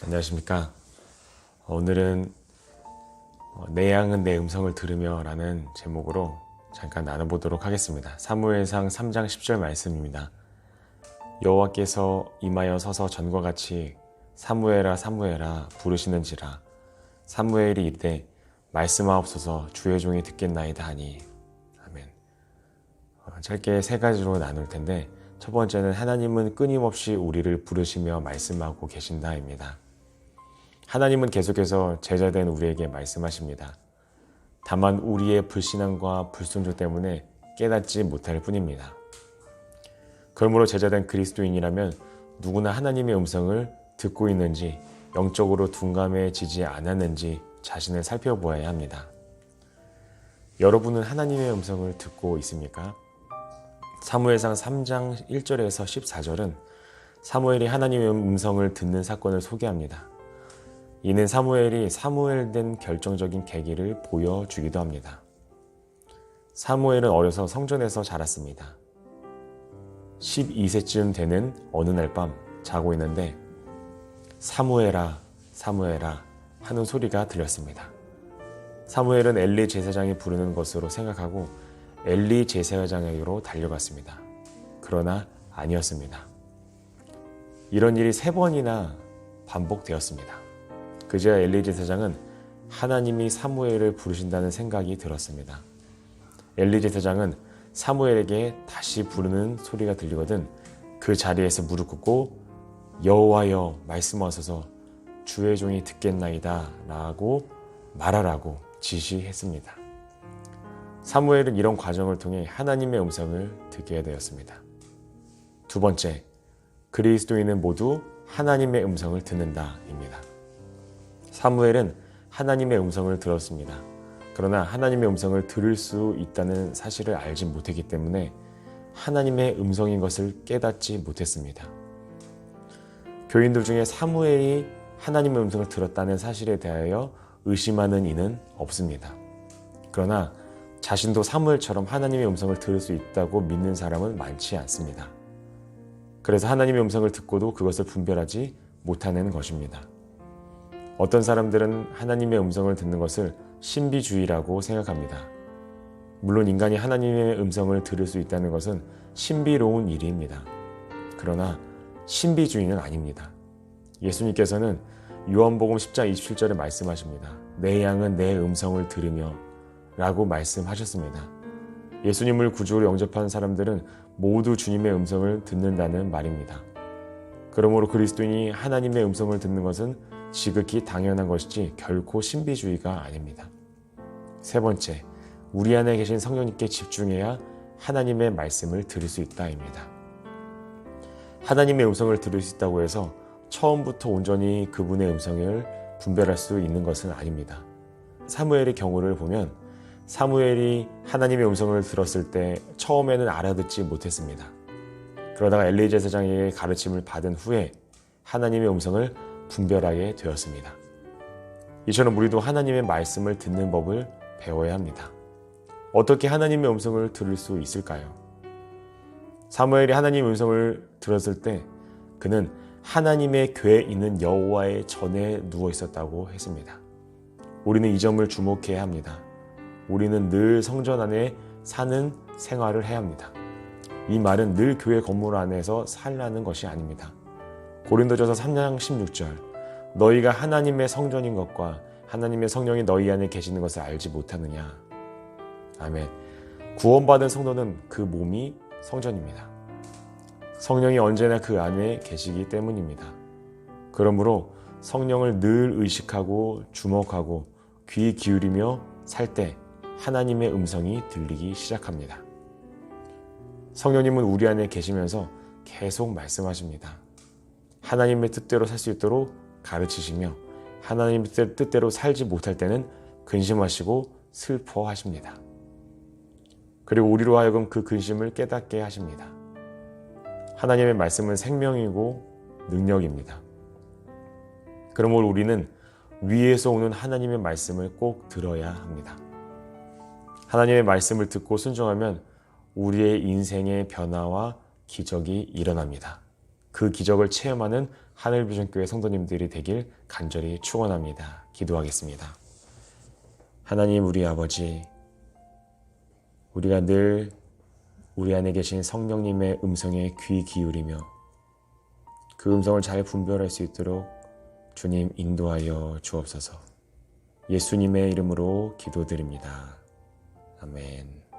안녕하십니까. 오늘은 내 양은 내 음성을 들으며 라는 제목으로 잠깐 나눠보도록 하겠습니다. 사무엘상 3장 10절 말씀입니다. 여호와께서 임하여 서서 전과 같이 사무엘아 사무엘아 부르시는지라. 사무엘이 이르되 말씀하옵소서 주의 종이 듣겠나이다 하니. 아멘. 짧게 세 가지로 나눌 텐데, 첫 번째는 하나님은 끊임없이 우리를 부르시며 말씀하고 계신다입니다. 하나님은 계속해서 제자된 우리에게 말씀하십니다. 다만 우리의 불신앙과 불순종 때문에 깨닫지 못할 뿐입니다. 그러므로 제자된 그리스도인이라면 누구나 하나님의 음성을 듣고 있는지, 영적으로 둔감해지지 않았는지 자신을 살펴보아야 합니다. 여러분은 하나님의 음성을 듣고 있습니까? 사무엘상 3장 1절에서 14절은 사무엘이 하나님의 음성을 듣는 사건을 소개합니다. 이는 사무엘이 사무엘된 결정적인 계기를 보여주기도 합니다. 사무엘은 어려서 성전에서 자랐습니다. 12세쯤 되는 어느 날 밤 자고 있는데 사무엘아 사무엘아 하는 소리가 들렸습니다. 사무엘은 엘리 제사장이 부르는 것으로 생각하고 엘리 제사장에게로 달려갔습니다. 그러나 아니었습니다. 이런 일이 3번이나 반복되었습니다. 그제야 엘리 제사장은 하나님이 사무엘을 부르신다는 생각이 들었습니다. 엘리 제사장은 사무엘에게 다시 부르는 소리가 들리거든 그 자리에서 무릎 꿇고 여호와여 말씀하소서 주의 종이 듣겠나이다 라고 말하라고 지시했습니다. 사무엘은 이런 과정을 통해 하나님의 음성을 듣게 되었습니다. 두 번째, 그리스도인은 모두 하나님의 음성을 듣는다입니다. 사무엘은 하나님의 음성을 들었습니다. 그러나 하나님의 음성을 들을 수 있다는 사실을 알지 못했기 때문에 하나님의 음성인 것을 깨닫지 못했습니다. 교인들 중에 사무엘이 하나님의 음성을 들었다는 사실에 대하여 의심하는 이는 없습니다. 그러나 자신도 사무엘처럼 하나님의 음성을 들을 수 있다고 믿는 사람은 많지 않습니다. 그래서 하나님의 음성을 듣고도 그것을 분별하지 못하는 것입니다. 어떤 사람들은 하나님의 음성을 듣는 것을 신비주의라고 생각합니다. 물론 인간이 하나님의 음성을 들을 수 있다는 것은 신비로운 일입니다. 그러나 신비주의는 아닙니다. 예수님께서는 요한복음 10장 27절에 말씀하십니다. 내 양은 내 음성을 들으며 라고 말씀하셨습니다. 예수님을 구주로 영접한 사람들은 모두 주님의 음성을 듣는다는 말입니다. 그러므로 그리스도인이 하나님의 음성을 듣는 것은 지극히 당연한 것이지 결코 신비주의가 아닙니다. 세 번째, 우리 안에 계신 성령님께 집중해야 하나님의 말씀을 들을 수 있다입니다. 하나님의 음성을 들을 수 있다고 해서 처음부터 온전히 그분의 음성을 분별할 수 있는 것은 아닙니다. 사무엘의 경우를 보면 사무엘이 하나님의 음성을 들었을 때 처음에는 알아듣지 못했습니다. 그러다가 엘리 제사장에게 가르침을 받은 후에 하나님의 음성을 분별하게 되었습니다. 이처럼 우리도 하나님의 말씀을 듣는 법을 배워야 합니다. 어떻게 하나님의 음성을 들을 수 있을까요? 사무엘이 하나님의 음성을 들었을 때 그는 하나님의 궤에 있는 여호와의 전에 누워 있었다고 했습니다. 우리는 이 점을 주목해야 합니다. 우리는 늘 성전 안에 사는 생활을 해야 합니다. 이 말은 늘 교회 건물 안에서 살라는 것이 아닙니다. 고린도전서 3장 16절 너희가 하나님의 성전인 것과 하나님의 성령이 너희 안에 계시는 것을 알지 못하느냐. 아멘. 구원받은 성도는 그 몸이 성전입니다. 성령이 언제나 그 안에 계시기 때문입니다. 그러므로 성령을 늘 의식하고 주목하고 귀 기울이며 살 때 하나님의 음성이 들리기 시작합니다. 성령님은 우리 안에 계시면서 계속 말씀하십니다. 하나님의 뜻대로 살 수 있도록 가르치시며 하나님의 뜻대로 살지 못할 때는 근심하시고 슬퍼하십니다. 그리고 우리로 하여금 그 근심을 깨닫게 하십니다. 하나님의 말씀은 생명이고 능력입니다. 그러므로 우리는 위에서 오는 하나님의 말씀을 꼭 들어야 합니다. 하나님의 말씀을 듣고 순종하면 우리의 인생의 변화와 기적이 일어납니다. 그 기적을 체험하는 하늘비전교회 성도님들이 되길 간절히 축원합니다. 기도하겠습니다. 하나님 우리 아버지, 우리가 늘 우리 안에 계신 성령님의 음성에 귀 기울이며 그 음성을 잘 분별할 수 있도록 주님 인도하여 주옵소서. 예수님의 이름으로 기도드립니다. 아멘.